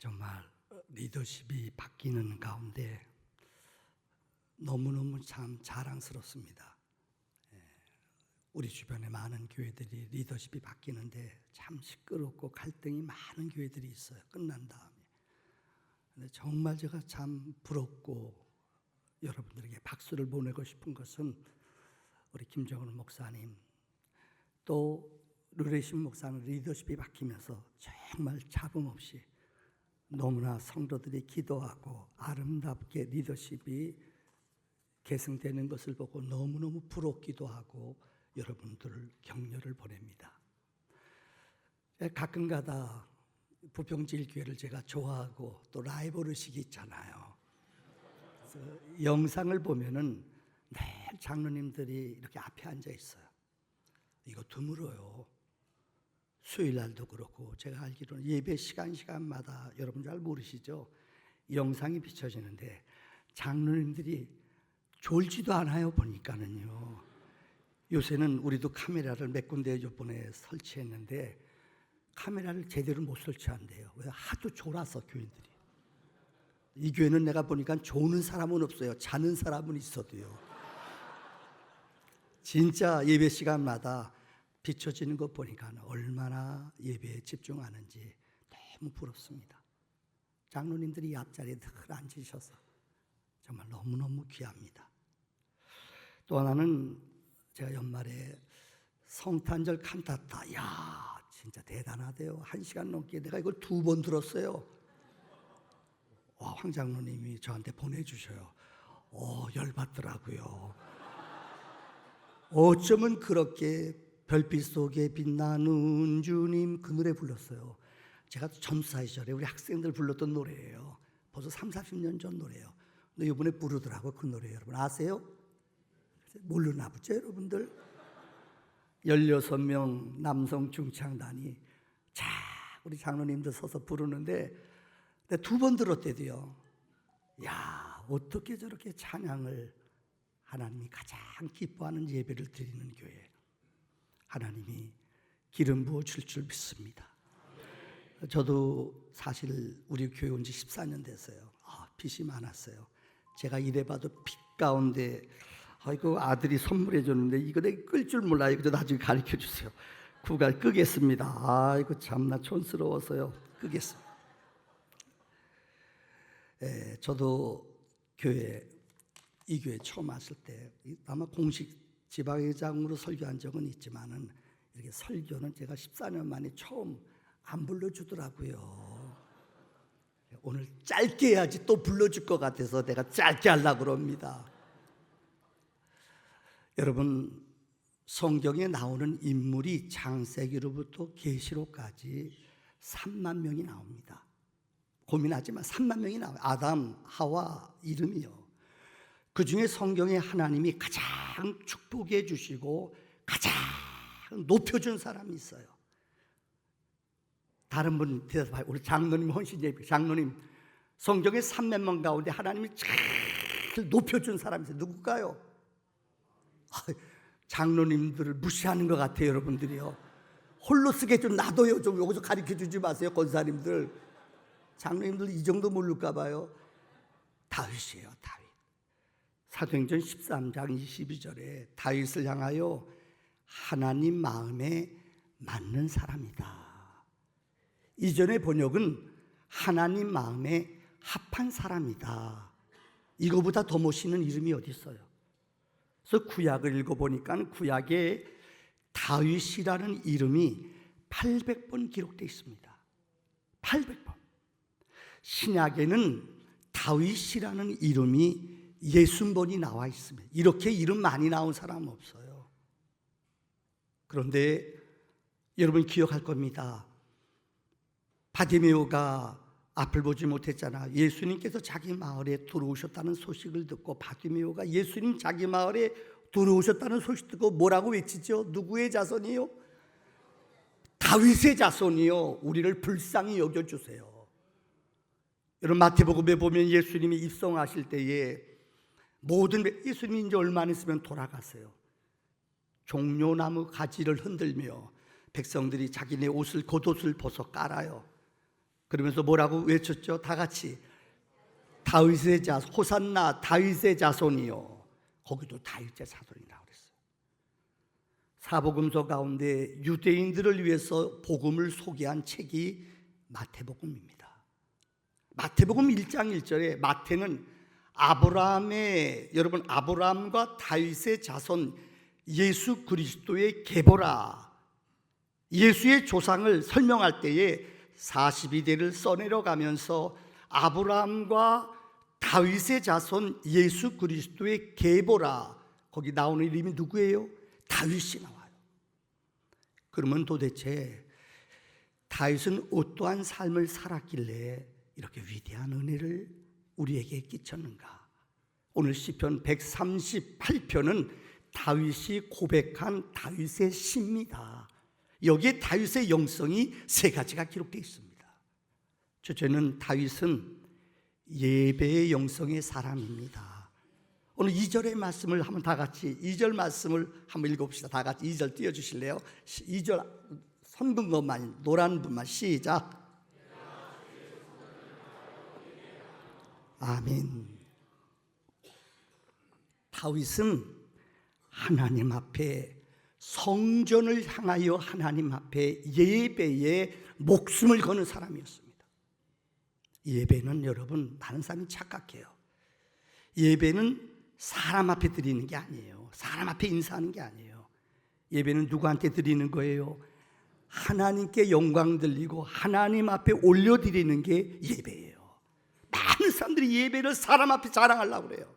정말 리더십이 바뀌는 가운데 너무너무 참 자랑스럽습니다. 우리 주변에 많은 교회들이 리더십이 바뀌는데 참 시끄럽고 갈등이 많은 교회들이 있어요. 끝난 다음에. 근데 정말 제가 참 부럽고 여러분들에게 박수를 보내고 싶은 것은 우리 김정은 목사님 또 르레신 목사는 리더십이 바뀌면서 정말 잡음 없이 너무나 성도들이 기도하고 아름답게 리더십이 계승되는 것을 보고 너무너무 부럽기도 하고 여러분들을 격려를 보냅니다. 가끔가다 부평제일교회를 제가 좋아하고 또 라이벌 의식이 있잖아요. 그래서 영상을 보면은 늘 장로님들이 이렇게 앞에 앉아 있어요. 이거 드물어요. 수요일 날도 그렇고 제가 알기로는 예배 시간마다 여러분 잘 모르시죠? 영상이 비춰지는데 장로님들이 졸지도 않아요. 보니까는요. 요새는 우리도 카메라를 몇 군데 이번에 설치했는데 카메라를 제대로 못 설치한대요. 왜? 하도 졸아서 교인들이. 이 교회는 내가 보니까 조는 사람은 없어요. 자는 사람은 있어도요. 진짜 예배 시간마다 비춰지는 것 보니까 얼마나 예배에 집중하는지 너무 부럽습니다. 장로님들이 이 앞자리에 늘 앉으셔서 정말 너무너무 귀합니다. 또 하나는 제가 연말에 성탄절 칸타타, 야 진짜 대단하대요. 1시간 넘게 내가 이걸 2번 들었어요. 황 장로님이 저한테 보내주셔요. 열받더라고요. 어쩌면 그렇게 별빛 속에 빛나는 주님 그 노래 불렀어요. 제가 전사 시절에 우리 학생들 불렀던 노래예요. 벌써 30-40년 전 노래예요. 근데 이번에 부르더라고요. 그 노래 여러분 아세요? 모르나 보죠 여러분들? 16명 남성 중창단이 우리 장로님들 서서 부르는데 2번 들었대도요. 야 어떻게 저렇게 찬양을 하나님이 가장 기뻐하는 예배를 드리는 교회 하나님이 기름 부어 줄 믿습니다. 저도 사실 우리 교회 온 지 14년 됐어요. 빚이 많았어요. 제가 이래봐도 빚 가운데 아이고 아들이 선물해 줬는데 이거 내가 끌 줄 몰라요. 이거 나중에 가르쳐 주세요. 구갈 끄겠습니다. 아이고 참나 촌스러워서요. 끄겠습니다. 저도 이 교회 처음 왔을 때 아마 공식 지방회장으로 설교한 적은 있지만은 이렇게 설교는 제가 14년 만에 처음 안 불러주더라고요. 오늘 짧게 해야지 또 불러줄 것 같아서 내가 짧게 하려고 그럽니다. 여러분 성경에 나오는 인물이 창세기로부터 계시록까지 3만 명이 나옵니다. 고민하지 마. 3만 명이 나와요. 아담, 하와 이름이요. 그 중에 성경에 하나님이 가장 축복해 주시고 가장 높여준 사람이 있어요. 다른 분 대답하요. 우리 장로님 헌신예배 장로님 성경의 3만 명 가운데 하나님이 제일 높여준 사람이 있어요. 누굴까요? 장로님들을 무시하는 것 같아요. 여러분들이요. 홀로 쓰게 좀 놔둬요. 좀 여기서 가르쳐주지 마세요. 권사님들 장로님들 이 정도 모를까 봐요. 다윗이에요. 다윗. 사도행전 13장 22절에 다윗을 향하여 하나님 마음에 맞는 사람이다. 이전의 번역은 하나님 마음에 합한 사람이다. 이거보다 더 멋있는 이름이 어디 있어요? 그래서 구약을 읽어보니까 구약에 다윗이라는 이름이 800번 기록되어 있습니다. 800번. 신약에는 다윗이라는 이름이 60번이 나와 있습니다. 이렇게 이름 많이 나온 사람은 없어요. 그런데 여러분 기억할 겁니다. 바디메오가 앞을 보지 못했잖아. 예수님께서 자기 마을에 들어오셨다는 소식을 듣고 바디메오가 예수님 자기 마을에 들어오셨다는 소식 듣고 뭐라고 외치죠? 누구의 자손이요? 다윗의 자손이요. 우리를 불쌍히 여겨주세요. 여러분 마태복음에 보면 예수님이 입성하실 때에 예수님이 이제 얼마 안 있으면 돌아가세요. 종려나무 가지를 흔들며 백성들이 자기네 옷을 겉옷을 벗어 깔아요. 그러면서 뭐라고 외쳤죠? 다 같이 다윗의 자손, 호산나 다윗의 자손이요. 거기도 다윗의 자손이라고 그랬어요. 사복음서 가운데 유대인들을 위해서 복음을 소개한 책이 마태복음입니다. 마태복음 1장 1절에 마태는 아브라함과 다윗의 자손 예수 그리스도의 계보라, 예수의 조상을 설명할 때에 42대를 써내려가면서 아브라함과 다윗의 자손 예수 그리스도의 계보라, 거기 나오는 이름이 누구예요? 다윗이 나와요. 그러면 도대체 다윗은 어떠한 삶을 살았길래 이렇게 위대한 은혜를 우리에게 끼쳤는가? 오늘 시편 138편은 다윗이 고백한 다윗의 시입니다. 여기에 다윗의 영성이 세 가지가 기록되어 있습니다. 첫째는 다윗은 예배의 영성의 사람입니다. 오늘 2절의 말씀을 한번 다 같이 2절 말씀을 한번 읽어봅시다. 다 같이 2절 띄워주실래요? 2절 선분 것만 노란 분만 시작. 아멘. 다윗은 하나님 앞에 성전을 향하여 하나님 앞에 예배에 목숨을 거는 사람이었습니다. 예배는 여러분, 많은 사람이 착각해요. 예배는 사람 앞에 드리는 게 아니에요. 사람 앞에 인사하는 게 아니에요. 예배는 누구한테 드리는 거예요? 하나님께 영광 돌리고 하나님 앞에 올려드리는 게 예배예요. 많은 사람들이 예배를 사람 앞에 자랑하려고 그래요.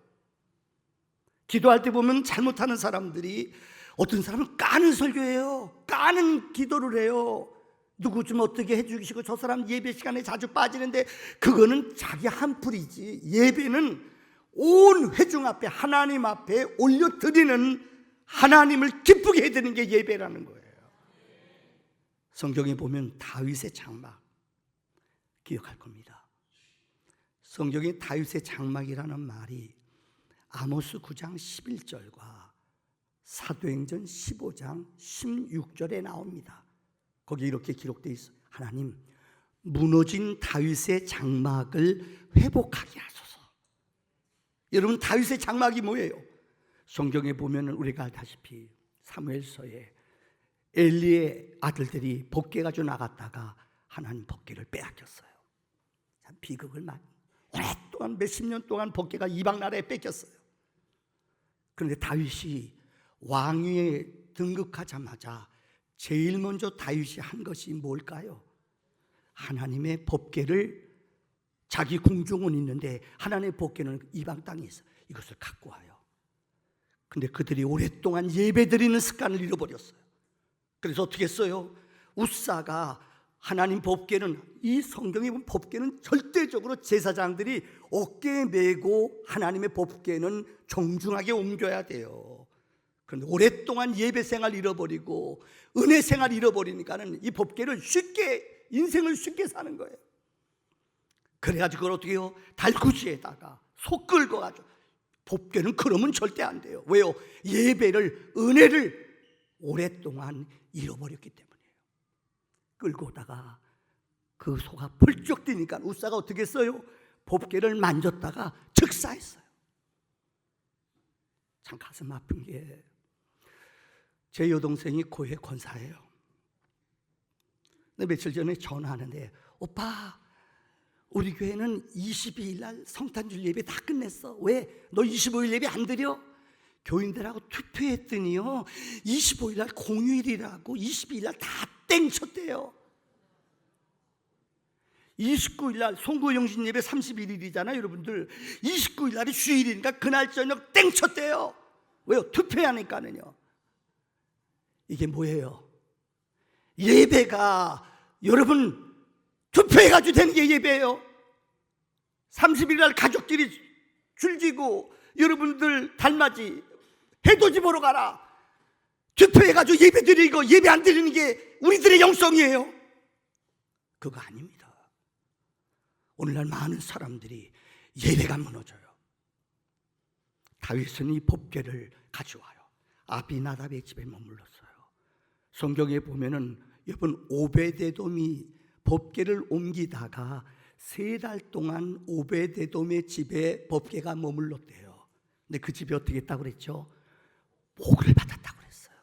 기도할 때 보면 잘못하는 사람들이, 어떤 사람은 까는 설교해요. 까는 기도를 해요. 누구 좀 어떻게 해주시고 저 사람 예배 시간에 자주 빠지는데, 그거는 자기 한풀이지. 예배는 온 회중 앞에 하나님 앞에 올려드리는, 하나님을 기쁘게 해드리는 게 예배라는 거예요. 성경에 보면 다윗의 장막 기억할 겁니다. 성경에 다윗의 장막이라는 말이 아모스 9장 11절과 사도행전 15장 16절에 나옵니다. 거기 이렇게 기록되어 있어요. 하나님, 무너진 다윗의 장막을 회복하게 하소서. 여러분, 다윗의 장막이 뭐예요? 성경에 보면 우리가 알다시피 사무엘서에 엘리의 아들들이 법궤 가지고 나갔다가 하나님 법궤를 빼앗겼어요. 참 비극을 많이, 오랫동안 몇십 년 동안 법궤가 이방 나라에 뺏겼어요. 그런데 다윗이 왕위에 등극하자마자 제일 먼저 다윗이 한 것이 뭘까요? 하나님의 법궤를, 자기 궁중은 있는데 하나님의 법궤는 이방 땅에 있어, 이것을 갖고 와요. 근데 그들이 오랫동안 예배드리는 습관을 잃어버렸어요. 그래서 어떻게 했어요? 우사가 하나님 법궤는, 이 성경에 보면 법궤는 절대적으로 제사장들이 어깨에 메고 하나님의 법궤는 정중하게 옮겨야 돼요. 그런데 오랫동안 예배 생활 잃어버리고 은혜 생활 잃어버리니까는 이 법궤를 쉽게, 인생을 쉽게 사는 거예요. 그래가지고 그걸 어떻게 해요? 달구지에다가 속 긁어가지고, 법궤는 그러면 절대 안 돼요. 왜요? 예배를, 은혜를 오랫동안 잃어버렸기 때문이에요. 끌고 오다가 그 소가 펄쩍 뛰니까 우사가 어떻게 했어요? 법궤를 만졌다가 즉사했어요. 참 가슴 아픈 게, 제 여동생이 교회 권사예요. 근데 며칠 전에 전화하는데, 오빠, 우리 교회는 22일 날 성탄절 예배 다 끝냈어. 왜? 너 25일 예배 안 드려? 교인들하고 투표했더니요, 25일 날 공휴일이라고 22일 날 다 땡쳤대요. 29일 날 송구영신 예배 31일이잖아요, 여러분들. 29일 날이 주일이니까 그날 저녁 땡쳤대요. 왜요? 투표하니까는요. 이게 뭐예요? 예배가, 여러분, 투표해가지고 되는 게 예배예요. 30일 날 가족끼리 줄지고 여러분들 달맞이 해돋이 보러 가라. 투표해가지고 예배 드리고 예배 안 드리는 게 우리들의 영성이에요? 그거 아닙니다. 오늘날 많은 사람들이 예배가 무너져요. 다윗은 이 법궤를 가져와요. 아비나답의 집에 머물렀어요. 성경에 보면은 여러분, 오베데돔이 법궤를 옮기다가 3달 동안 오베데돔의 집에 법궤가 머물렀대요. 근데 그 집이 어떻게 했다고 그랬죠? 복을 받았다고 그랬어요.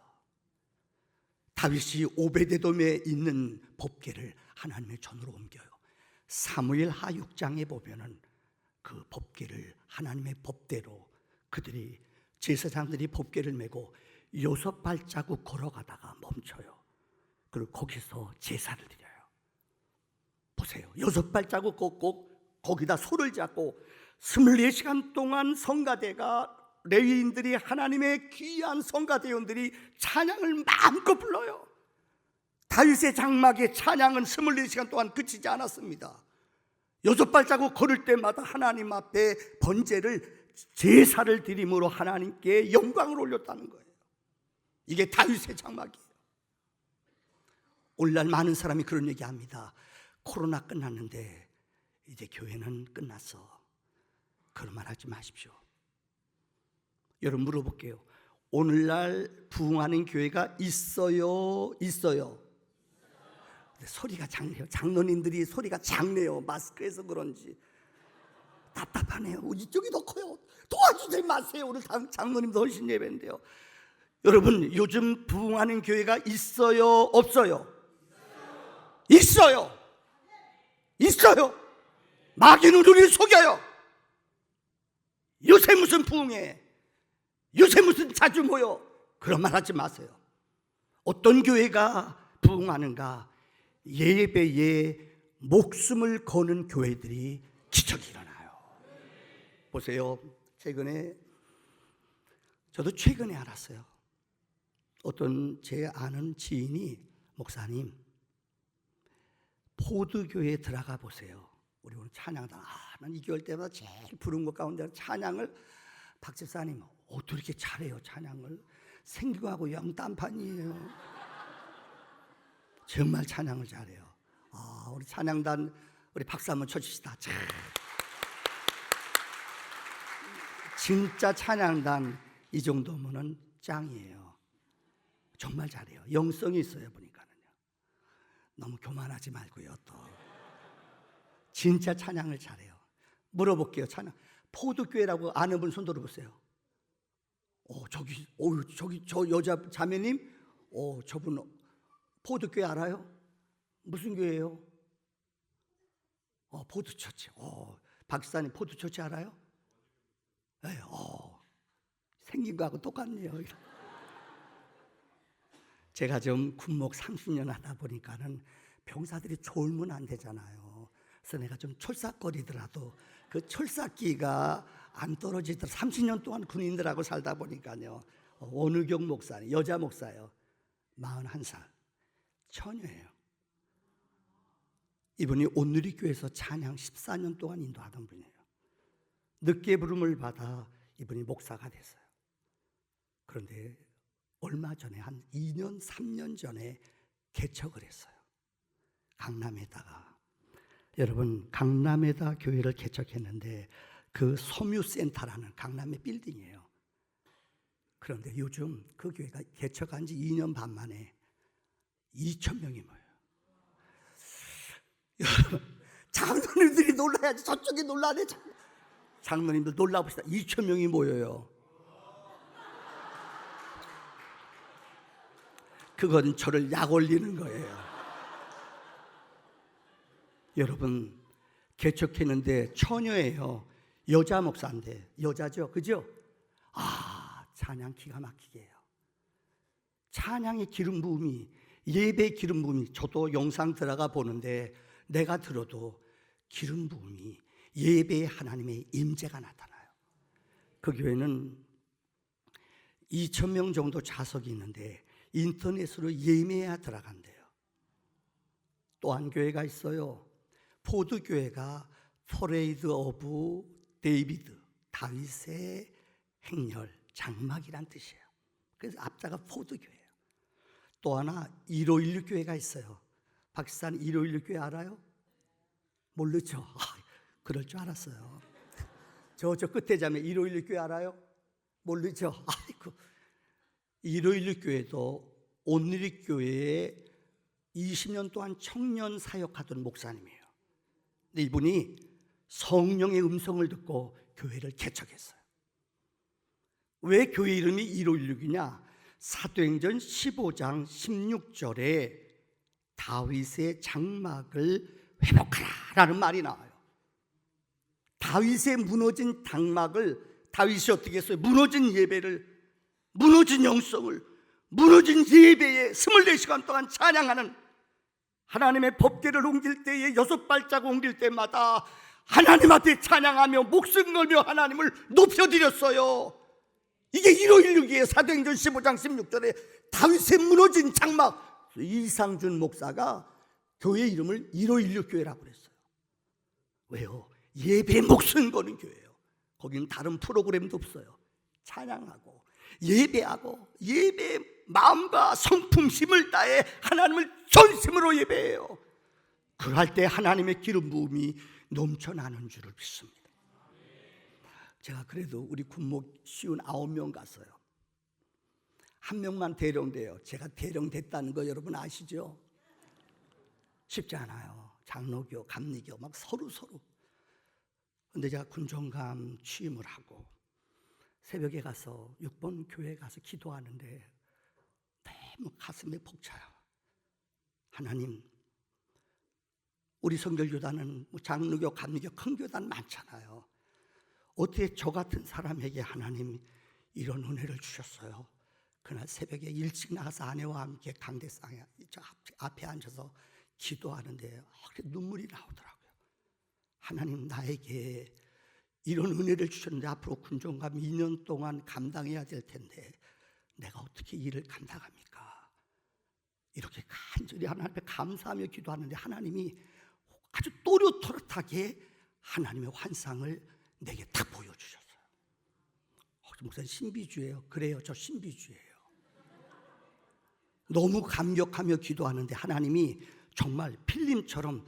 다윗이 오베데돔에 있는 법궤를 하나님의 전으로 옮겨요. 사무엘하 6장에 보면은 그 법궤를 하나님의 법대로 그들이, 제사장들이 법궤를 메고 6발자국 걸어가다가 멈춰요. 그리고 거기서 제사를 드려요. 보세요. 6발자국 걷고 거기다 소를 잡고 24시간 동안 성가대가, 레위인들이, 하나님의 귀한 성가대원들이 찬양을 마음껏 불러요. 다윗의 장막의 찬양은 24시간 동안 그치지 않았습니다. 6발자국 걸을 때마다 하나님 앞에 번제를, 제사를 드림으로 하나님께 영광을 올렸다는 거예요. 이게 다윗의 장막이에요. 오늘날 많은 사람이 그런 얘기합니다. 코로나 끝났는데 이제 교회는 끝났어. 그런 말 하지 마십시오. 여러분 물어볼게요. 오늘날 부흥하는 교회가 있어요? 있어요? 소리가 작네요. 장로님들이 소리가 작네요. 마스크에서 그런지 답답하네요. 이쪽이 더 커요. 도와주지 마세요. 오늘 장로님도 훨씬 예배인데요. 여러분, 요즘 부흥하는 교회가 있어요? 없어요? 있어요. 있어요. 마귀는 우리를 속여요. 요새 무슨 부흥해, 요새 무슨 자주 모여, 그런 말 하지 마세요. 어떤 교회가 부흥하는가? 예배에 목숨을 거는 교회들이 기적이 일어나요. 보세요. 저도 최근에 알았어요. 어떤 제 아는 지인이, 목사님, 포드교회에 들어가 보세요. 우리 오늘 찬양단, 난 이 교회 때마다 제일 부른 것 가운데 찬양을, 박 집사님 어떻게 이렇게 잘해요? 찬양을 생기하고 영딴판이에요. 정말 찬양을 잘해요. 우리 찬양단, 우리 박수 한번 쳐주시다. 진짜 찬양단 이 정도면은 짱이에요. 정말 잘해요. 영성이 있어요. 보니까는요. 너무 교만하지 말고요. 또 진짜 찬양을 잘해요. 물어볼게요. 찬양 포도교회라고 아는 분 손 들어보세요. 저기 저 여자 자매님, 저분 포도교회 알아요? 무슨 교회예요? 포도처치. 박사님 포도처치 알아요? 네, 생긴 거하고 똑같네요. 제가 좀 군목 30년 하다 보니까는 병사들이 졸면 안 되잖아요. 그래서 내가 좀 철삭거리더라도 그 철삭기가 안 떨어지더라도 30년 동안 군인들하고 살다 보니까요. 원우경 목사님, 여자 목사예요. 41살, 처녀예요. 이분이 온누리교회에서 찬양 14년 동안 인도하던 분이에요. 늦게 부름을 받아 이분이 목사가 됐어요. 그런데 얼마 전에, 한 2년 3년 전에 개척을 했어요. 강남에다가. 여러분, 강남에다 교회를 개척했는데 그 소뮤센터라는 강남의 빌딩이에요. 그런데 요즘 그 교회가 개척한 지 2년 반 만에 2,000명이 모여요. 여러분, 장로님들이 놀라야지. 저쪽이 놀라네. 장로님들 놀라봅시다. 2,000명이 모여요. 그건 저를 약 올리는 거예요. 여러분, 개척했는데 처녀예요. 여자 목사인데, 여자죠, 그죠? 찬양 기가 막히게 해요. 찬양의 기름 부음이, 예배 기름 부음이, 저도 영상 들어가 보는데 내가 들어도 기름 부음이, 예배에 하나님의 임재가 나타나요. 그 교회는 2,000명 정도 좌석이 있는데 인터넷으로 예매해야 들어간대요. 또 한 교회가 있어요. 포드교회가 퍼레이드 오브 데이비드, 다윗의 행렬, 장막이란 뜻이에요. 그래서 앞자가 포드교회예요. 또 하나 1516 교회가 있어요. 박지산 1516 교회 알아요? 모르죠? 그럴 줄 알았어요. 저 끝에 자매 1516 교회 알아요? 모르죠? 아이고. 1516 교회도 온누리 교회의 20년 동안 청년 사역하던 목사님이에요. 근데 이분이 성령의 음성을 듣고 교회를 개척했어요. 왜 교회 이름이 1516이냐? 사도행전 15장 16절에 다윗의 장막을 회복하라라는 말이 나와요. 다윗의 무너진 장막을 다윗이 어떻게 했어요? 무너진 예배를, 무너진 영성을, 무너진 예배에 24시간 동안 찬양하는, 하나님의 법궤를 옮길 때에 6발자국 옮길 때마다 하나님 앞에 찬양하며 목숨 걸며 하나님을 높여드렸어요. 이게 1516이에요. 사도행전 15장 16절에 다윗의 무너진 장막. 이상준 목사가 교회 이름을 1516 교회라고 그랬어요. 왜요? 예배에 목숨 거는 교회예요. 거기는 다른 프로그램도 없어요. 찬양하고 예배하고 예배의 마음과 성품 힘을 다해 하나님을 전심으로 예배해요. 그럴 때 하나님의 기름 부음이 넘쳐나는 줄을 믿습니다. 제가 그래도 우리 군목 59명 갔어요. 한 명만 대령돼요. 제가 대령됐다는 거 여러분 아시죠? 쉽지 않아요. 장로교, 감리교 막 서로. 근데 제가 군종감 취임을 하고 새벽에 가서 6번 교회 가서 기도하는데 너무 가슴에 벅차요. 하나님, 우리 성결교단은 장로교, 감리교 큰 교단 많잖아요. 어떻게 저 같은 사람에게 하나님 이런 은혜를 주셨어요? 그날 새벽에 일찍 나가서 아내와 함께 강대상에 저 앞에 앉아서 기도하는데 눈물이 나오더라고요. 하나님, 나에게 이런 은혜를 주셨는데 앞으로 군종감 2년 동안 감당해야 될 텐데 내가 어떻게 일을 감당합니까? 이렇게 간절히 하나님 앞에 감사하며 기도하는데 하나님이 아주 또렷또렷하게 하나님의 환상을 내게 딱 보여주셨어요. 목사님 신비주의예요. 그래요, 저 신비주의예요. 너무 감격하며 기도하는데 하나님이 정말 필름처럼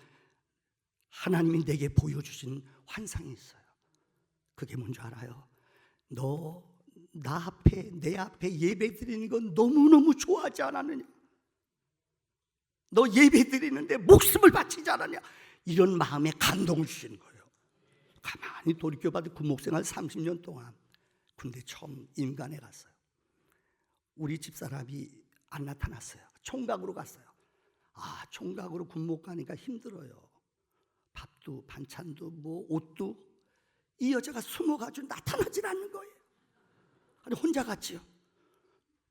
하나님이 내게 보여주신 환상이 있어요. 그게 뭔지 알아요? 너 내 앞에 예배 드리는 건 너무너무 좋아하지 않았느냐? 너 예배 드리는데 목숨을 바치지 않았냐? 이런 마음에 감동을 주시는 거예요. 가만히 돌이켜봐도 군목생활 30년 동안 군대 처음 임관에 갔어요. 우리 집사람이 안 나타났어요. 총각으로 갔어요. 총각으로 군목 가니까 힘들어요. 밥도 반찬도 뭐 옷도, 이 여자가 숨어가지고 나타나질 않는 거예요. 혼자 갔지요.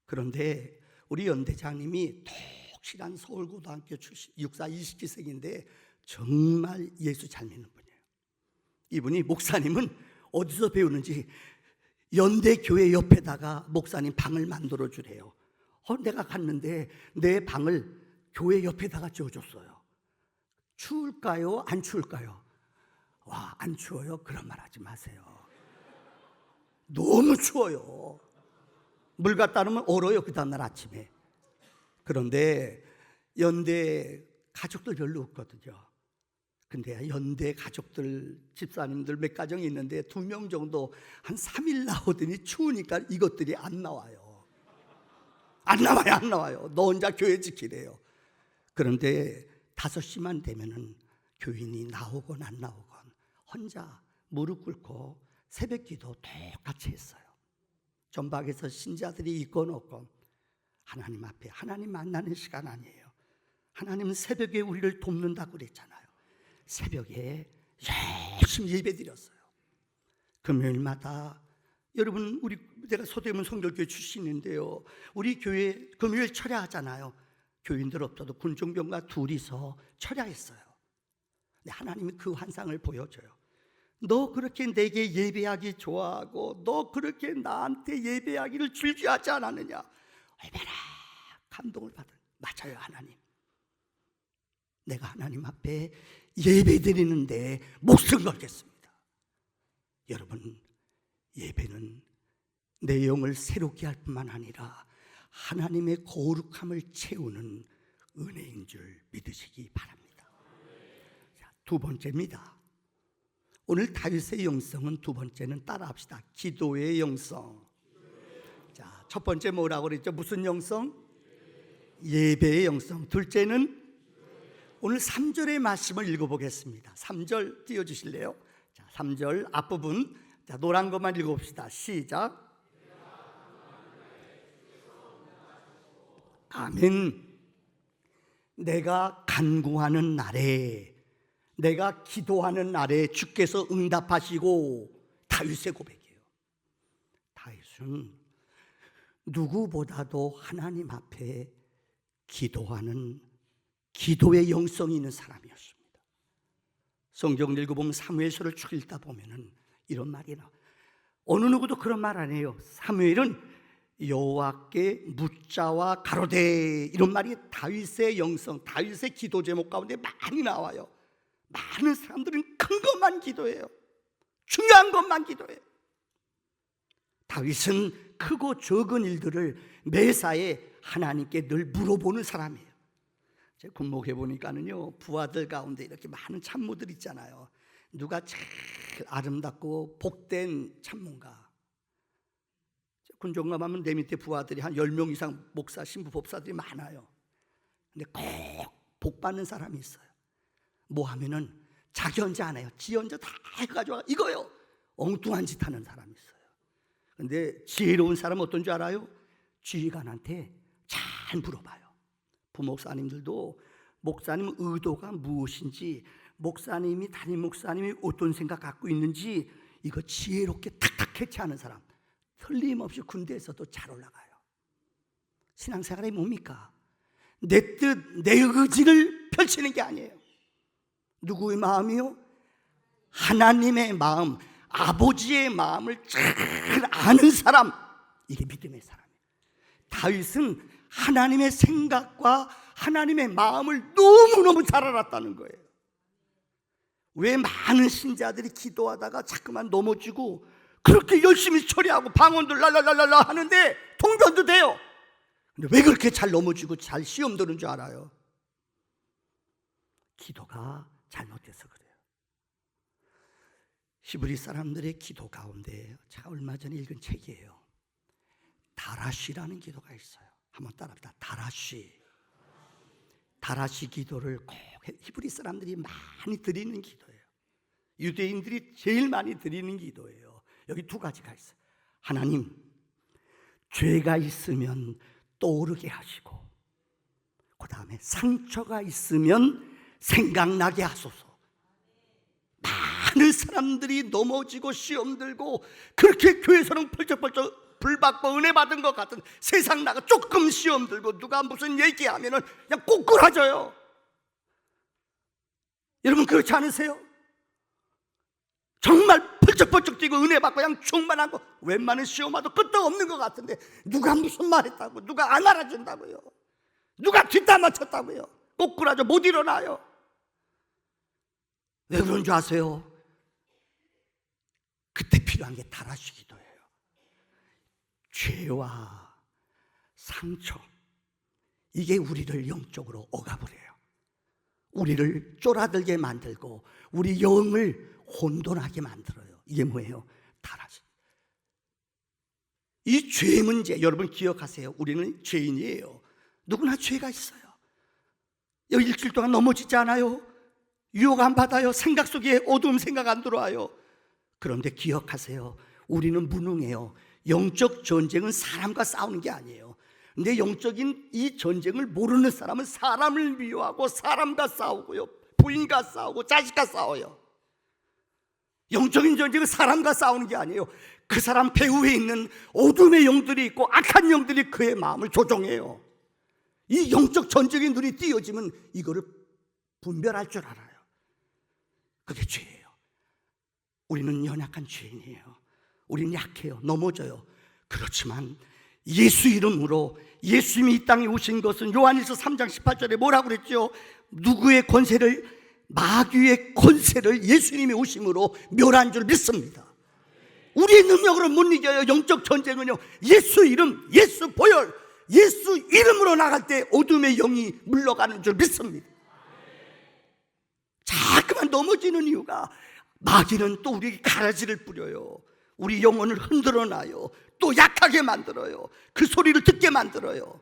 그런데 우리 연대장님이 독실한 서울고등학교 출신 육사 20기생인데 정말 예수 잘 믿는 분이에요. 이분이, 목사님은 어디서 배우는지 연대교회 옆에다가 목사님 방을 만들어 주래요. 내가 갔는데 내 방을 교회 옆에다가 지어줬어요. 추울까요? 안 추울까요? 안 추워요? 그런 말 하지 마세요. 너무 추워요. 물 갖다 놓으면 얼어요, 그 다음날 아침에. 그런데 연대 가족들 별로 없거든요. 근데 연대 가족들, 집사님들 몇 가정이 있는데 2명 정도 한 3일 나오더니 추우니까 이것들이 안 나와요. 안 나와요. 너 혼자 교회 지키래요. 그런데 5시만 되면은 교인이 나오건 안 나오건 혼자 무릎 꿇고 새벽 기도 똑같이 했어요. 전박에서 신자들이 있건 없건 하나님 앞에, 하나님 만나는 시간 아니에요. 하나님은 새벽에 우리를 돕는다고 그랬잖아요. 새벽에 열심히 예배 드렸어요. 금요일마다, 여러분, 내가 소대문 성결교회 출신인데요, 우리 교회 금요일 철야하잖아요. 교인들 없어도 군종병과 둘이서 철야했어요. 근데 하나님이 그 환상을 보여줘요. 너 그렇게 내게 예배하기 좋아하고 너 그렇게 나한테 예배하기를 즐겨하지 않았느냐? 얼마나 감동을 받은. 맞아요, 하나님. 내가 하나님 앞에 예배 드리는데 목숨 걸겠습니다. 여러분, 예배는 내 영을 새롭게 할 뿐만 아니라 하나님의 거룩함을 채우는 은혜인 줄 믿으시기 바랍니다. 자, 두 번째입니다. 오늘 다윗의 영성은, 두 번째는 따라합시다. 기도의 영성. 자, 첫 번째 뭐라고 그랬죠? 무슨 영성? 예배의 영성. 둘째는 오늘 3절의 말씀을 읽어보겠습니다. 3절 띄워주실래요? 자, 3절 앞부분, 자, 노란 것만 읽어봅시다. 시작. 아멘. 내가 간구하는 날에, 내가 기도하는 날에 주께서 응답하시고, 다윗의 고백이에요. 다윗은 누구보다도 하나님 앞에 기도하는 기도의 영성이 있는 사람이었습니다. 성경을 읽어보면 사무엘서를 쭉 읽다 보면은 이런 말이 나와요. 어느 누구도 그런 말 안 해요. 사무엘은 여호와께 묻자와 가로되, 이런 말이 다윗의 영성, 다윗의 기도 제목 가운데 많이 나와요. 많은 사람들은 큰 것만 기도해요. 중요한 것만 기도해요. 다윗은 크고 적은 일들을 매사에 하나님께 늘 물어보는 사람이에요. 제가 군목해 보니까는요, 부하들 가운데 이렇게 많은 참모들 있잖아요. 누가 제일 아름답고 복된 참모인가? 군종감 하면 내 밑에 부하들이 한 10명 이상 목사, 신부, 법사들이 많아요. 근데 꼭 복받는 사람이 있어요. 뭐 하면은 자기 혼자 안 해요. 지 혼자 다 해가지고 이거요. 엉뚱한 짓 하는 사람이 있어요. 근데 지혜로운 사람은 어떤 줄 알아요? 지휘관한테 잘 물어봐요. 부목사님들도 목사님 의도가 무엇인지, 목사님이, 담임 목사님이 어떤 생각 갖고 있는지, 이거 지혜롭게 탁탁 캐치하는 사람, 틀림없이 군대에서도 잘 올라가요. 신앙생활이 뭡니까? 내 뜻, 내 의지를 펼치는 게 아니에요. 누구의 마음이요? 하나님의 마음, 아버지의 마음을 잘 아는 사람, 이게 믿음의 사람이에요. 다윗은 하나님의 생각과 하나님의 마음을 너무너무 잘 알았다는 거예요. 왜 많은 신자들이 기도하다가 자꾸만 넘어지고 그렇게 열심히 처리하고 방언들 랄랄랄랄라 하는데 통변도 돼요. 근데 왜 그렇게 잘 넘어지고 잘 시험 드는 줄 알아요? 기도가 잘못돼서 그래요. 히브리 사람들의 기도 가운데 제가 얼마 전에 읽은 책이에요. 다라시라는 기도가 있어요. 한번 따라합시다. 다라시. 다라시 기도를 꼭 히브리 사람들이 많이 드리는 기도예요. 유대인들이 제일 많이 드리는 기도예요. 여기 두 가지가 있어요. 하나님, 죄가 있으면 떠오르게 하시고, 그 다음에 상처가 있으면 생각나게 하소서. 많은 사람들이 넘어지고 시험 들고 그렇게 교회에서는 펄쩍펄쩍 불받고 은혜 받은 것 같은, 세상 나가 조금 시험 들고 누가 무슨 얘기하면은 그냥 꼬꾸라져요. 여러분 그렇지 않으세요? 정말 펄쩍펄쩍 뛰고 은혜 받고 그냥 충만하고 웬만한 시험 와도 끝도 없는 것 같은데 누가 무슨 말 했다고, 누가 안 알아준다고요, 누가 뒷담 맞췄다고요, 꼬꾸라져 못 일어나요. 왜 그런 줄 아세요? 그때 필요한 게 다라시 기도예요. 죄와 상처, 이게 우리를 영적으로 억압을 해요. 우리를 쫄아들게 만들고 우리 영을 혼돈하게 만들어요. 이게 뭐예요? 다라시. 이 죄 문제 여러분 기억하세요. 우리는 죄인이에요. 누구나 죄가 있어요. 여기 일주일 동안 넘어지지 않아요? 유혹 안 받아요? 생각 속에 어두운 생각 안 들어와요? 그런데 기억하세요. 우리는 무능해요. 영적 전쟁은 사람과 싸우는 게 아니에요. 근데 영적인 이 전쟁을 모르는 사람은 사람을 미워하고 사람과 싸우고요, 부인과 싸우고 자식과 싸워요. 영적인 전쟁은 사람과 싸우는 게 아니에요. 그 사람 배후에 있는 어둠의 영들이 있고 악한 영들이 그의 마음을 조종해요. 이 영적 전쟁의 눈이 띄어지면 이거를 분별할 줄 알아요. 그게 죄예요. 우리는 연약한 죄인이에요. 우리는 약해요. 넘어져요. 그렇지만 예수 이름으로, 예수님이 이 땅에 오신 것은 요한일서 3장 18절에 뭐라고 그랬죠? 누구의 권세를, 마귀의 권세를 예수님이 오심으로 멸한 줄 믿습니다. 우리의 능력으로 못 이겨요. 영적 전쟁은요, 예수 이름, 예수 보혈, 예수 이름으로 나갈 때 어둠의 영이 물러가는 줄 믿습니다. 자꾸만 넘어지는 이유가 마귀는 또 우리 가라지를 뿌려요. 우리 영혼을 흔들어 놔요. 또 약하게 만들어요. 그 소리를 듣게 만들어요.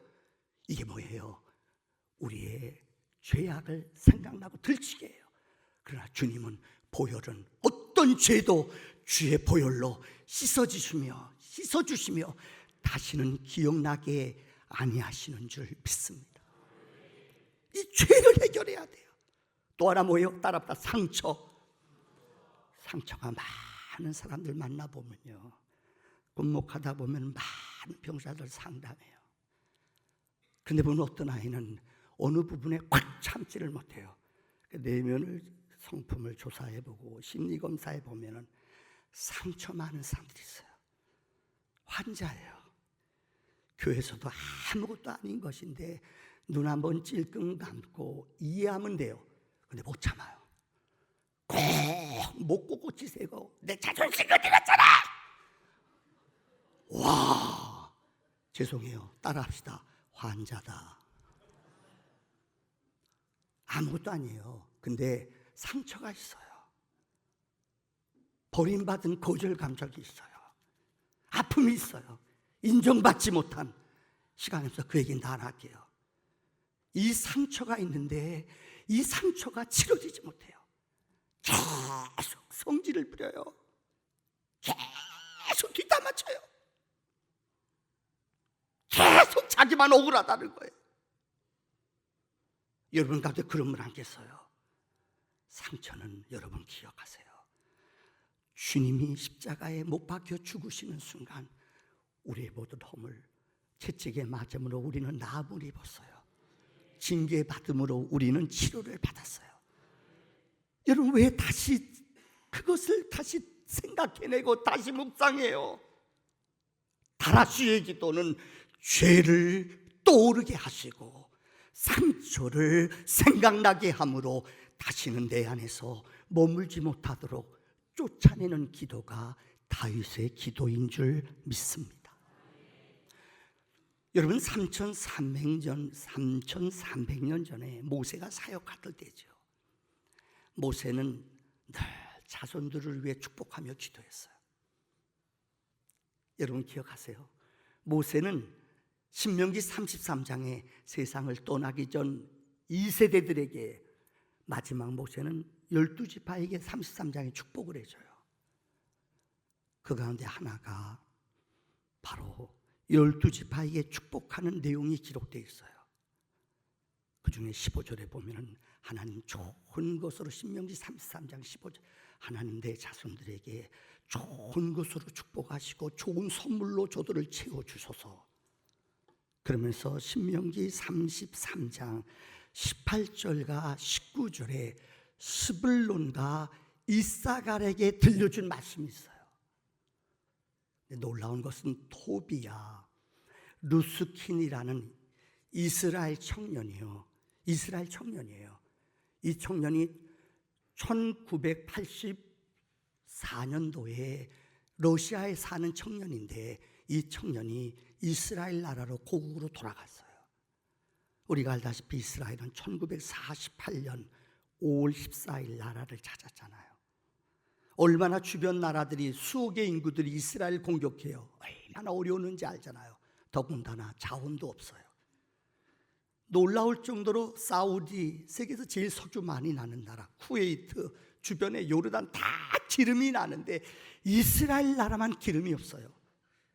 이게 뭐예요? 우리의 죄악을 생각나고 들치게 해요. 그러나 주님은 보혈은 어떤 죄도 주의 보혈로 씻어주시며 다시는 기억나게 아니하시는 줄 믿습니다. 이 죄를 해결해야 돼요. 또 하나 뭐예요? 따라합니다. 상처가 많은 사람들 만나보면요, 군목하다 보면 많은 병사들 상담해요. 근데 보면 어떤 아이는 어느 부분에 꽉 참지를 못해요. 내면을 성품을 조사해보고 심리검사해 보면은 상처 많은 사람들이 있어요. 환자예요. 교회에서도 아무것도 아닌 것인데 눈 한번 찔끔 감고 이해하면 돼요. 근데 못 참아요. 꼭 못 고치세고 내 자존심 건드렸잖아. 와, 죄송해요. 따라합시다. 환자다. 아무것도 아니에요. 근데 상처가 있어요. 버림받은 거절 감정이 있어요. 아픔이 있어요. 인정받지 못한 시간에서 그 얘기는 다 안 할게요. 이 상처가 있는데 이 상처가 치료되지 못해요. 계속 성질을 부려요. 계속 뒷담화쳐요. 계속 자기만 억울하다는 거예요. 여러분 가운데 그런 분 않겠어요? 상처는 여러분 기억하세요. 주님이 십자가에 못 박혀 죽으시는 순간 우리의 모든 허물, 채찍에 맞음으로 우리는 나음을 입었어요. 징계 받음으로 우리는 치료를 받았어요. 여러분 왜 다시 그것을 다시 생각해내고 다시 묵상해요? 다라시의 기도는 죄를 떠오르게 하시고 상처를 생각나게 함으로 다시는 내 안에서 머물지 못하도록 쫓아내는 기도가 다윗의 기도인 줄 믿습니다. 여러분 3300년 전에 모세가 사역하던 때죠. 모세는 늘 자손들을 위해 축복하며 기도했어요. 여러분 기억하세요? 모세는 신명기 33장에 세상을 떠나기 전 2세대들에게 마지막 모세는 12지파에게 33장에 축복을 해줘요. 그 가운데 하나가 바로 12지파에게 축복하는 내용이 기록되어 있어요. 그 중에 15절에 보면 하나님 좋은 것으로, 신명기 33장 15절, 하나님 내 자손들에게 좋은 것으로 축복하시고 좋은 선물로 저들을 채워주소서. 그러면서 신명기 33장 18절과 19절에 스불론과 이사갈에게 들려준 말씀이 있어요. 놀라운 것은 토비야, 루스킨이라는 이스라엘 청년이에요. 이 청년이 1984년도에 러시아에 사는 청년인데 이 청년이 이스라엘 나라로 고국으로 돌아갔어요. 우리가 알다시피 이스라엘은 1948년 5월 14일 나라를 찾았잖아요. 얼마나 주변 나라들이 수억의 인구들이 이스라엘 공격해요. 얼마나 어려웠는지 알잖아요. 더군다나 자원도 없어요. 놀라울 정도로 사우디, 세계에서 제일 석유 많이 나는 나라, 쿠웨이트, 주변에 요르단 다 기름이 나는데 이스라엘 나라만 기름이 없어요.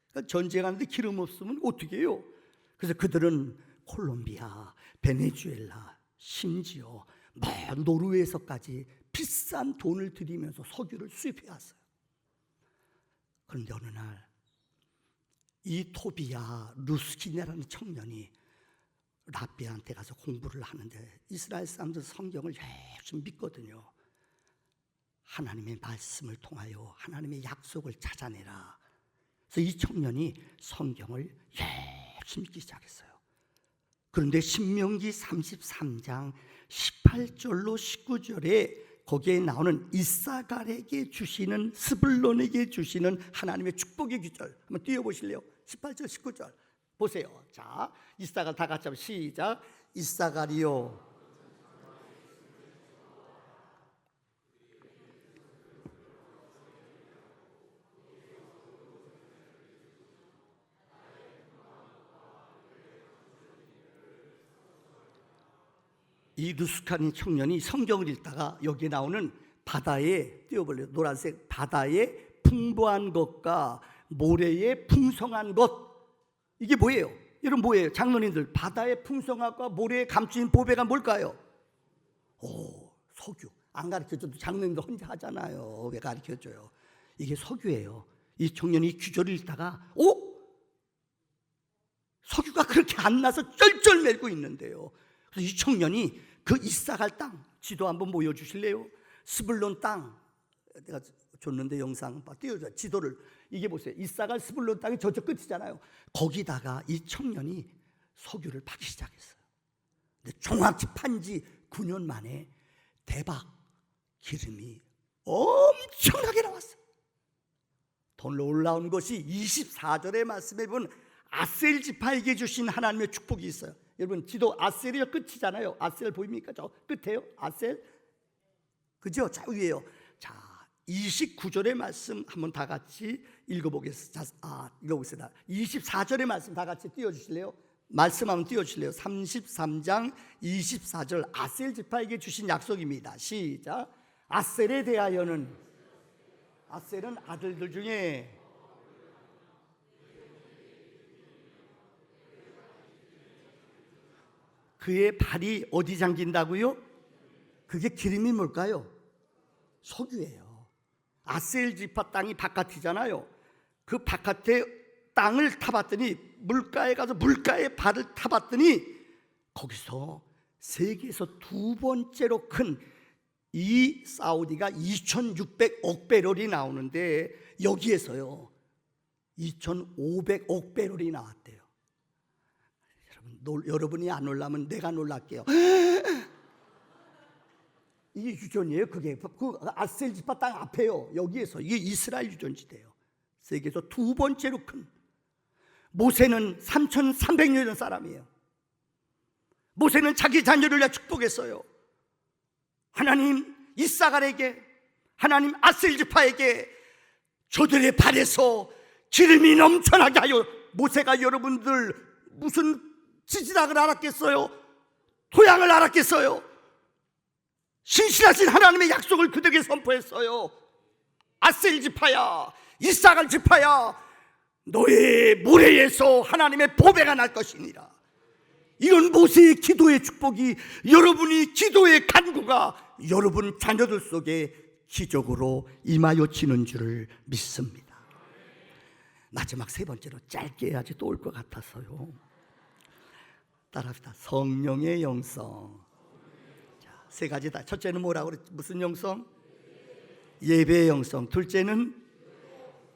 그러니까 전쟁하는데 기름 없으면 어떻게 해요? 그래서 그들은 콜롬비아, 베네수엘라, 심지어 노르웨이에서까지 비싼 돈을 들이면서 석유를 수입해 왔어요. 그런데 어느 날 이 토비야 루스킨이라는 청년이 라비아한테 가서 공부를 하는데 이스라엘 사람들 성경을 열심히 믿거든요. 하나님의 말씀을 통하여 하나님의 약속을 찾아내라. 그래서 이 청년이 성경을 열심히 읽기 시작했어요. 그런데 신명기 33장 18절로 19절에 거기에 나오는 이사갈에게 주시는, 스불론에게 주시는 하나님의 축복의 규절 한번 띄워보실래요? 18절 19절 보세요. 자, 이사갈 다 같이 한번 시작. 이사갈이요, 이 루스칸인 청년이 성경을 읽다가 여기에 나오는 바다에 띄워볼래요. 노란색 바다의 풍부한 것과 모래의 풍성한 것, 이게 뭐예요? 여러분 뭐예요? 장로님들, 바다의 풍성함과 모래에 감추인 보배가 뭘까요? 석유. 안 가르쳐줘도 장로님도 혼자 하잖아요. 왜 가르쳐줘요? 이게 석유예요. 이 청년이 규절을 읽다가 석유가 그렇게 안 나서 쩔쩔매고 있는데요. 그래서 이 청년이 그 이삭갈 땅, 지도 한번 보여주실래요? 스불론 땅, 내가 줬는데 영상 띄워줘. 지도를 이게 보세요. 이삭갈 스불론 땅이 저쪽 끝이잖아요. 거기다가 이 청년이 석유를 파기 시작했어요. 근데 정확히 판지 9년 만에 대박 기름이 엄청나게 나왔어요. 더 놀라운 것이 24절의 말씀에 보면 아셀 지파에게 주신 하나님의 축복이 있어요. 여러분 지도 아셀이 끝이잖아요. 아셀 보입니까? 저 끝에요. 아셀, 그죠? 자 위에요. 자 29절의 말씀 한번 다 같이 읽어보겠습니다. 읽어보겠습니다. 24절의 말씀 다 같이 띄워주실래요? 말씀 한번 띄워주실래요? 33장 24절 아셀 지파에게 주신 약속입니다. 시작. 아셀에 대하여는, 아셀은 아들들 중에 그의 발이 어디 잠긴다고요? 그게 기름이 뭘까요? 석유예요. 아셀 지파 땅이 바깥이잖아요. 그 바깥에 땅을 타봤더니 물가에 가서 물가에 발을 타봤더니 거기서 세계에서 두 번째로 큰 이 사우디가 2,600억 배럴이 나오는데 여기에서요 2,500억 배럴이 나왔대요. 여러분이 안 놀라면 내가 놀랄게요. 이게 유전이에요. 그게 그 아셀 지파 땅 앞에요. 여기에서 이게 이스라엘 유전지대예요. 세계에서 두 번째로 큰. 모세는 3,300년 사람이에요. 모세는 자기 자녀를 위해 축복했어요. 하나님 이삭갈에게, 하나님 아셀 지파에게 저들의 발에서 기름이 넘쳐나게 하여. 모세가 여러분들 무슨 지지락을 알았겠어요? 토양을 알았겠어요? 신실하신 하나님의 약속을 그들에게 선포했어요. 아셀 지파야, 이삭갈 지파야, 너의 모래에서 하나님의 보배가 날 것이니라. 이건 모세의 기도의 축복이, 여러분이 기도의 간구가 여러분 자녀들 속에 기적으로 임하여지는 줄을 믿습니다. 마지막 세 번째로 짧게 해야지 또 올 것 같아서요. 따라합시다. 성령의 영성. 자, 세 가지다. 첫째는 뭐라고 그랬지? 무슨 영성? 예배의 영성. 둘째는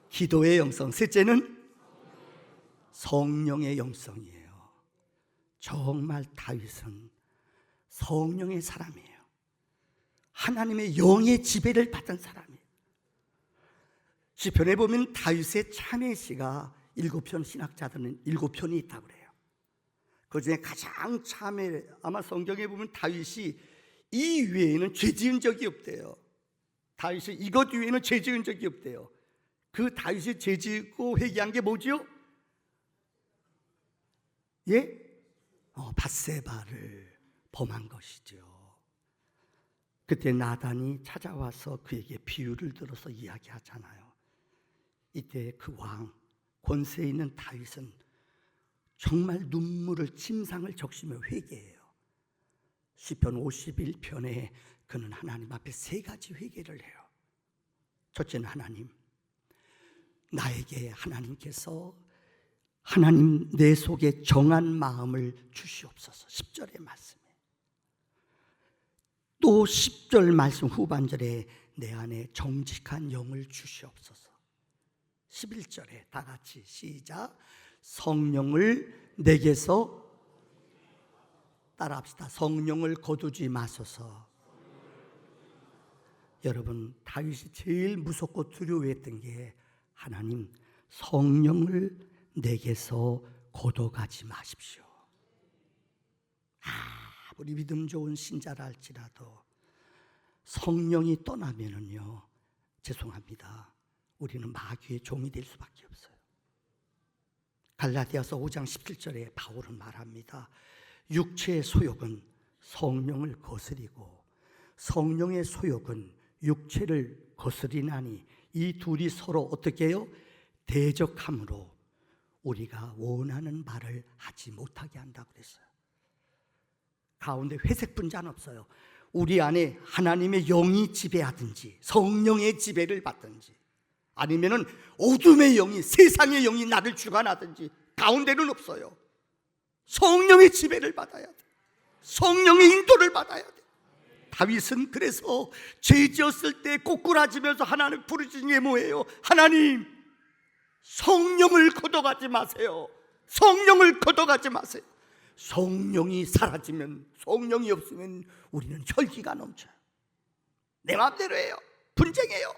기도의 영성. 셋째는 성령의 영성이에요. 정말 다윗은 성령의 사람이에요. 하나님의 영의 지배를 받은 사람이에요. 시편에 보면 다윗의 참회시가 7편, 신학자들은 7편이 있다고 그래요. 그 중에 가장 참회, 아마 성경에 보면 다윗이 이 외에는 죄 지은 적이 없대요. 다윗이 이것 외에는 죄 지은 적이 없대요. 그 다윗이 죄 지고 회개한 게 뭐죠? 예? 밧세바를 범한 것이죠. 그때 나단이 찾아와서 그에게 비유를 들어서 이야기하잖아요. 이때 그 왕, 권세 있는 다윗은 정말 눈물을, 침상을 적시며 회개해요. 시편 51편에 그는 하나님 앞에 세 가지 회개를 해요. 첫째는 하나님, 나에게 하나님께서 하나님 내 속에 정한 마음을 주시옵소서. 10절의 말씀에 또 10절 말씀 후반절에 내 안에 정직한 영을 주시옵소서. 11절에 다 같이 시작. 성령을 내게서, 따라합시다. 성령을 거두지 마소서. 여러분 다윗이 제일 무섭고 두려워했던 게 하나님 성령을 내게서 거둬가지 마십시오. 우리 믿음 좋은 신자라 할지라도 성령이 떠나면은요, 죄송합니다, 우리는 마귀의 종이 될 수밖에 없어요. 갈라디아서 5장 17절에 바울은 말합니다. 육체의 소욕은 성령을 거스리고 성령의 소욕은 육체를 거스리나니 이 둘이 서로 어떻게 해요? 대적함으로 우리가 원하는 바를 하지 못하게 한다고 그랬어요. 가운데 회색 분자는 없어요. 우리 안에 하나님의 영이 지배하든지 성령의 지배를 받든지 아니면은 어둠의 영이, 세상의 영이 나를 주관하든지 가운데는 없어요. 성령의 지배를 받아야 돼. 성령의 인도를 받아야 돼. 다윗은 그래서 죄 지었을 때 꼬꾸라지면서 하나님 부르짖은 게 뭐예요? 하나님, 성령을 걷어가지 마세요. 성령을 걷어가지 마세요. 성령이 사라지면, 성령이 없으면 우리는 혈기가 넘쳐요. 내 마음대로 해요. 분쟁해요.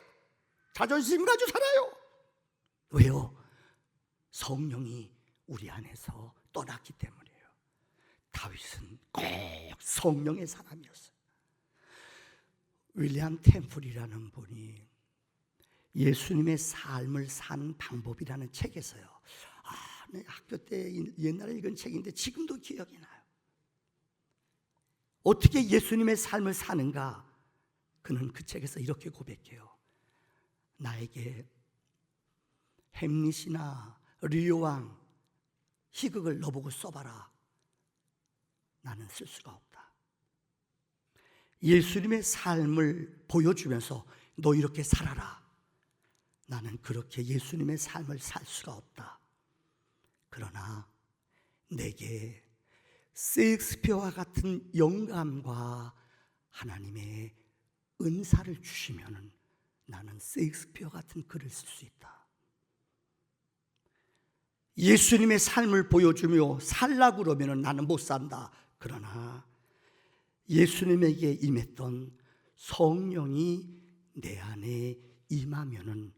자존심 가지고 살아요. 왜요? 성령이 우리 안에서 떠났기 때문이에요. 다윗은 꼭 성령의 사람이었어요. 윌리엄 템플이라는 분이 예수님의 삶을 산 방법이라는 책에서요, 네, 학교 때 옛날에 읽은 책인데 지금도 기억이 나요. 어떻게 예수님의 삶을 사는가? 그는 그 책에서 이렇게 고백해요. 나에게 햄릿이나 류왕 희극을 너보고 써봐라. 나는 쓸 수가 없다. 예수님의 삶을 보여주면서 너 이렇게 살아라. 나는 그렇게 예수님의 삶을 살 수가 없다. 그러나 내게 셰익스피어와 같은 영감과 하나님의 은사를 주시면은 나는 셰익스피어 같은 글을 쓸 수 있다. 예수님의 삶을 보여주며 살라고 그러면 나는 못 산다. 그러나 예수님에게 임했던 성령이 내 안에 임하면은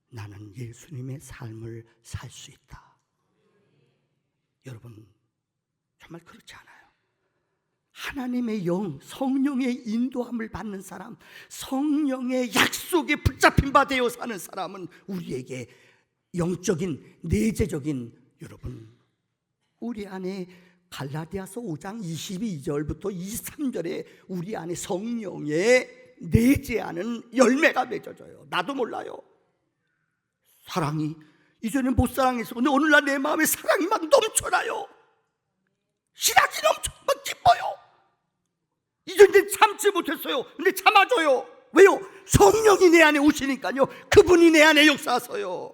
나는 예수님의 삶을 살 수 있다. 여러분, 정말 그렇지 않아요? 하나님의 영, 성령의 인도함을 받는 사람, 성령의 약속에 붙잡힌 바 되어 사는 사람은 우리에게 영적인, 내재적인, 여러분, 우리 안에 갈라디아서 5장 22절부터 23절에 우리 안에 성령의 내재하는 열매가 맺어져요. 나도 몰라요. 사랑이 이전엔 못 사랑했어. 근데 오늘날 내 마음에 사랑이 막 넘쳐나요. 신학이 넘쳐 막 기뻐요. 이전엔 참지 못했어요. 근데 참아줘요. 왜요? 성령이 내 안에 오시니까요. 그분이 내 안에 역사하세요.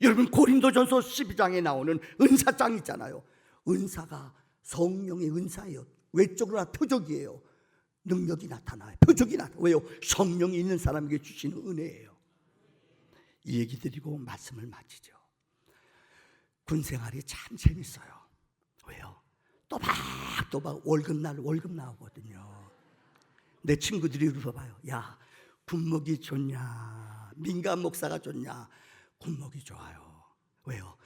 여러분, 고린도전서 12장에 나오는 은사장 있잖아요. 은사가 성령의 은사예요. 외적으로 표적이에요. 능력이 나타나요. 표적이 나타나요. 왜요? 성령이 있는 사람에게 주시는 은혜예요. 이 얘기 드리고 말씀을 마치죠. 군생활이 참 재밌어요. 왜요? 또박또박 월급날 월급 나오거든요. 내 친구들이 물어봐요. 야, 군목이 좋냐? 민간 목사가 좋냐? 군목이 좋아요. 왜요?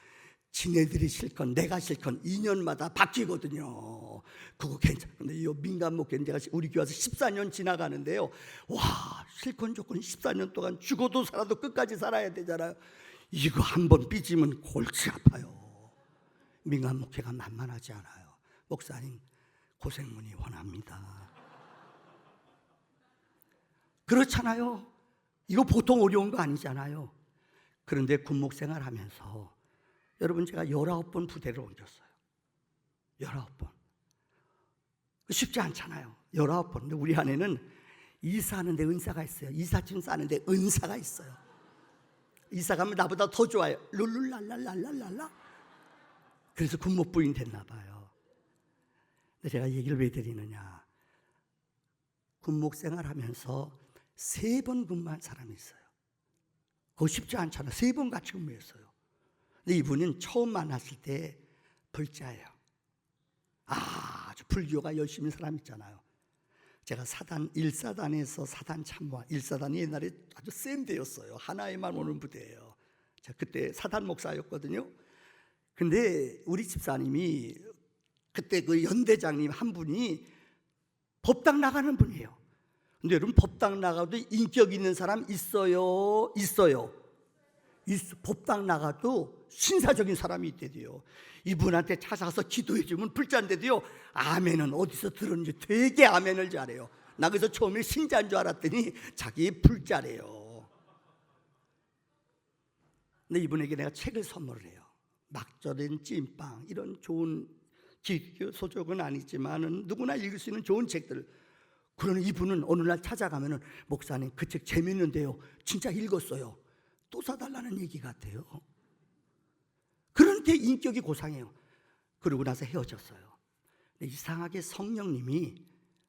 지네들이 실컷 내가 실컷 2년마다 바뀌거든요. 그거 괜찮은데 이 민간 목회는 제가 우리 교회 와서 14년 지나가는데요. 와, 실컷 조건 14년 동안 죽어도 살아도 끝까지 살아야 되잖아요. 이거 한번 삐지면 골치 아파요. 민간 목회가 만만하지 않아요. 목사님, 고생문이 원합니다. 그렇잖아요. 이거 보통 어려운 거 아니잖아요. 그런데 군목생활 하면서 여러분, 제가 19번 부대를 옮겼어요. 19번. 쉽지 않잖아요. 19번. 근데 우리 안에는 이사하는데 은사가 있어요. 이삿짐 싸는데 은사가 있어요. 이사 가면 나보다 더 좋아요. 룰룰랄랄랄랄랄라. 그래서 군목부인 됐나 봐요. 근데 제가 얘기를 왜 드리느냐. 군목생활 하면서 3번 근무한 사람이 있어요. 그거 쉽지 않잖아요. 3번 같이 근무했어요. 근데 이분은 처음 만났을 때 불자예요. 아주 불교가 열심히 사람 있잖아요. 제가 사단 1사단에서 사단 참모와 1사단이 옛날에 아주 센 데였어요. 하나에만 오는 부대예요. 제가 그때 사단 목사였거든요. 근데 우리 집사님이 그때 그 연대장님 한 분이 법당 나가는 분이에요. 근데 여러분, 법당 나가도 인격 있는 사람 있어요? 있어요? 이 법당 나가도 신사적인 사람이 있대요. 이분한테 찾아가서 기도해 주면 불자인데도요, 아멘은 어디서 들었는지 되게 아멘을 잘해요. 나 그래서 처음에 신자인 줄 알았더니 자기 불자래요. 근데 이분에게 내가 책을 선물을 해요. 막절된 찐빵, 이런 좋은 기교 소적은 아니지만은 누구나 읽을 수 있는 좋은 책들. 그러는 이분은 어느 날 찾아가면은, 목사님 그 책 재밌는데요, 진짜 읽었어요. 또 사달라는 얘기 같아요. 그런데 인격이 고상해요. 그러고 나서 헤어졌어요. 이상하게 성령님이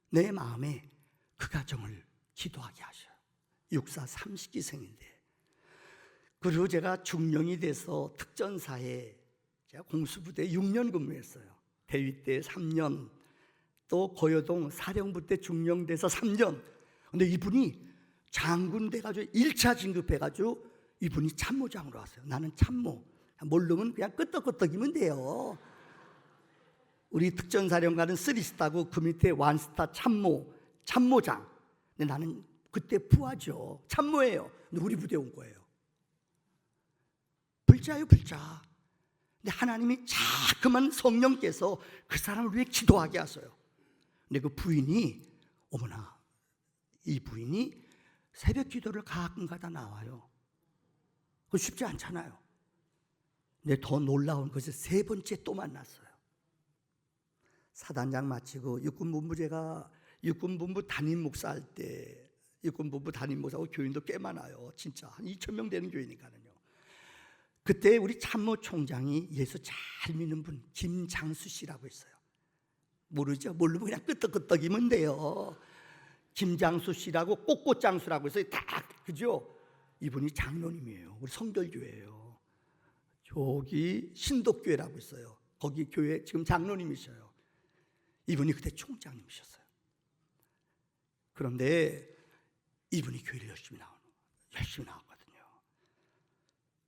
내 마음에 그 가정을 기도하게 하셔요. 육사 30기생인데. 그리고 제가 중령이 돼서 특전사에, 제가 공수부대에 6년 근무했어요. 대위 때 3년, 또 고여동 사령부 때 중령돼서 3년. 근데 이분이 장군 돼가지고 1차 진급해가지고 이분이 참모장으로 왔어요. 나는 참모, 모르면 그냥 끄떡끄떡이면 돼요. 우리 특전사령관은 3스타고 그 밑에 1스타 참모, 참모장. 근데 나는 그때 부하죠. 참모예요. 근데 우리 부대에 온 거예요. 불자예요, 불자. 근데 하나님이 자꾸만 성령께서 그 사람을 위해 기도하게 하셔요. 근데 그 부인이, 어머나, 이 부인이 새벽 기도를 가끔가다 나와요. 그거 쉽지 않잖아요. 근데 더 놀라운 것이 세 번째 또 만났어요. 사단장 마치고 육군본부, 제가 육군본부 담임 목사할 때, 육군본부 담임 목사하고 교인도 꽤 많아요. 진짜 한 2,000명 되는 교회니까요. 그때 우리 참모총장이 예수 잘 믿는 분 김장수 씨라고 있어요. 모르죠? 모르면 그냥 끄떡끄떡이면 돼요. 김장수 씨라고, 꽃꽃장수라고 해서 딱, 그죠? 이분이 장로님이에요. 우리 성결교회예요. 저기 신독교회라고 있어요. 거기 교회 지금 장로님이셔요. 이분이 그때 총장님이셨어요. 그런데 이분이 교회를 열심히 나왔거든요.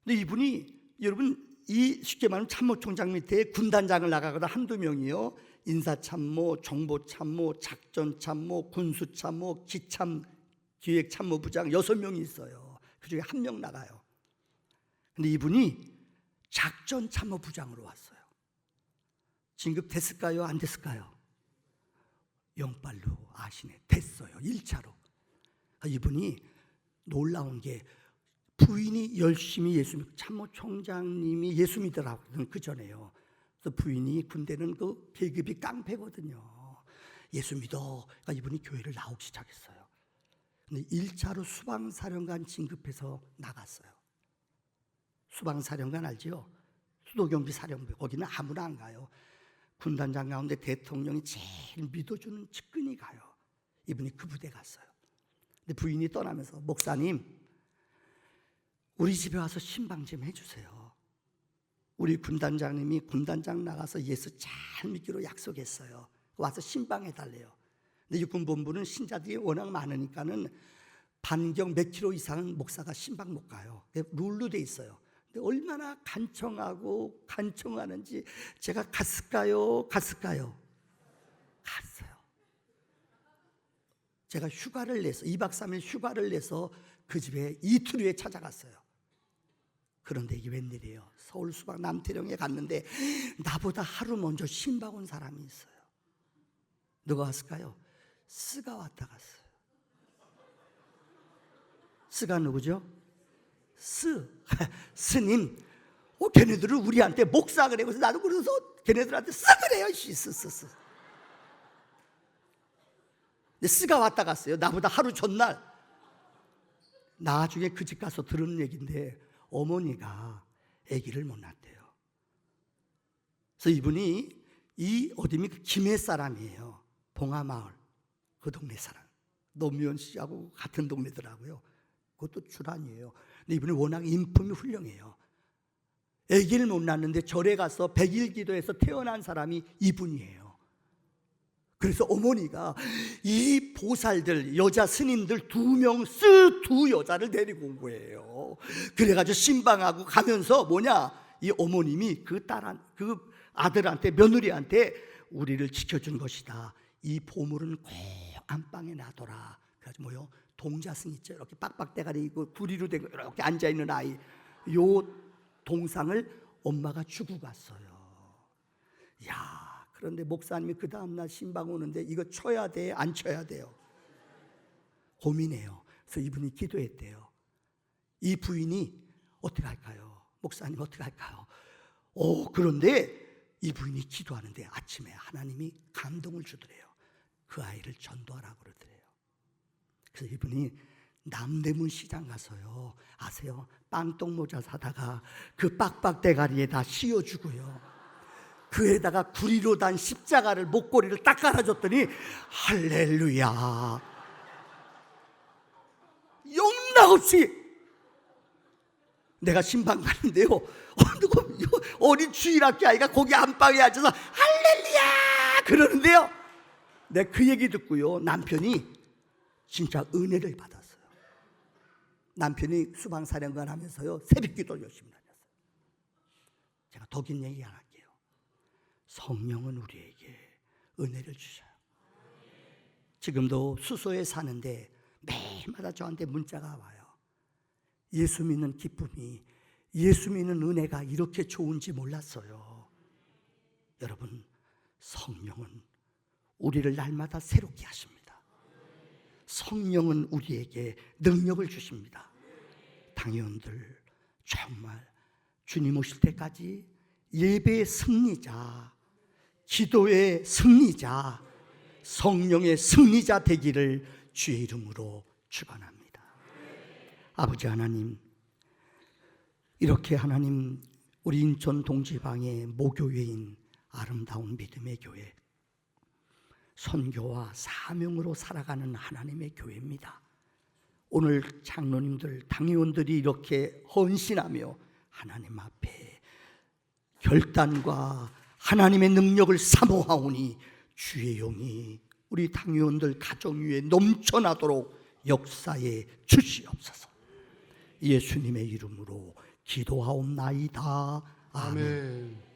근데 이분이, 여러분, 이 쉽게 말하면 참모총장 밑에 군단장을 나가거나 한두 명이요, 인사참모, 정보참모, 작전참모, 군수참모, 기획참모부장 6명이 있어요. 그중에 1명 나가요. 근데 이분이 작전참모부장으로 왔어요. 진급 됐을까요? 안 됐을까요? 영빨로 아시네. 됐어요. 1차로. 이분이 놀라운 게, 부인이 열심히 예수 믿고, 참모총장님이 예수 믿으라고 그 전에요. 그래서 부인이, 군대는 그 계급이 깡패거든요. 예수 믿어. 그러니까 이분이 교회를 나오기 시작했어요. 근데 1차로 수방사령관 진급해서 나갔어요. 수방사령관 알죠? 수도경비 사령부. 거기는 아무나 안 가요. 군단장 가운데 대통령이 제일 믿어주는 측근이 가요. 이분이 그 부대 갔어요. 근데 부인이 떠나면서, 목사님, 우리 집에 와서 신방 좀 해주세요. 우리 군단장님이 군단장 나가서 예수 잘 믿기로 약속했어요. 와서 신방해달래요. 근데 육군본부는 신자들이 워낙 많으니까는 반경 몇 킬로 이상은 목사가 신방 못 가요. 룰로 돼 있어요. 근데 얼마나 간청하는지, 제가 갔을까요? 갔어요. 제가 휴가를 내서 2박 3일 휴가를 내서 그 집에 이틀 후에 찾아갔어요. 그런데 이게 웬일이에요? 서울 수방 남태령에 갔는데 나보다 하루 먼저 신방 온 사람이 있어요. 누가 왔을까요? 스가 왔다 갔어요. 스가 누구죠? 스님, 걔네들을 우리한테 목사 그래. 그래서 나도 그래서 걔네들한테 스 그래요. 스. 근데 스가 왔다 갔어요. 나보다 하루 전날. 나중에 그 집 가서 들은 얘기인데, 어머니가 아기를 못 낳았대요. 그래서 이분이 이 어디입니까? 김해 사람이에요. 봉하마을 그 동네 사람. 노무현 씨하고 같은 동네더라고요. 그것도 출한이에요. 근데 이분이 워낙 인품이 훌륭해요. 아기를 못 낳았는데 절에 가서 100일 기도해서 태어난 사람이 이분이에요. 그래서 어머니가 이 보살들, 여자 스님들 2명, 두 여자를 데리고 온 거예요. 그래가지고 신방하고 가면서 이 어머님이 그 아들한테, 며느리한테 우리를 지켜준 것이다. 이 보물은 꼭 안방에 놔둬라. 그래가지고 동자승 있죠. 이렇게 빡빡대가리 있고 구리로 된 거 이렇게 앉아있는 아이. 요 동상을 엄마가 주고 갔어요. 야, 그런데 목사님이 그 다음날 신방 오는데 이거 쳐야 돼, 안 쳐야 돼요? 고민해요. 그래서 이분이 기도했대요. 이 부인이 어떻게 할까요? 목사님 어떻게 할까요? 그런데 이 부인이 기도하는데 아침에 하나님이 감동을 주더래요. 그 아이를 전도하라고 그러더래요. 그래서 이분이 남대문 시장 가서요, 아세요? 빵떡 모자 사다가 그 빡빡 대가리에다 씌워주고요, 그에다가 구리로 단 십자가를 목걸이를 딱 깔아줬더니 할렐루야, 영락없이 내가 신방 가는데요, 어린 주일학교 아이가 거기 안방에 앉아서 할렐루야 그러는데요, 내가 그 얘기 듣고요, 남편이 진짜 은혜를 받았어요. 남편이 수방사령관 하면서요, 새벽기도 열심히 다녔어요. 제가 더 긴 얘기 안 할게요. 성령은 우리에게 은혜를 주셔요. 지금도 수소에 사는데 매일마다 저한테 문자가 와요. 예수 믿는 기쁨이, 예수 믿는 은혜가 이렇게 좋은지 몰랐어요. 여러분, 성령은 우리를 날마다 새롭게 하십니다. 성령은 우리에게 능력을 주십니다. 당회원들 정말 주님 오실 때까지 예배의 승리자, 기도의 승리자, 성령의 승리자 되기를 주의 이름으로 축원합니다. 아버지 하나님, 이렇게 하나님 우리 인천 동지방의 모교회인 아름다운 믿음의 교회, 선교와 사명으로 살아가는 하나님의 교회입니다. 오늘 장로님들, 당회원들이 이렇게 헌신하며 하나님 앞에 결단과 하나님의 능력을 사모하오니 주의 영이 우리 당회원들 가정 위에 넘쳐나도록 역사에 주시옵소서. 예수님의 이름으로 기도하옵나이다. 아멘.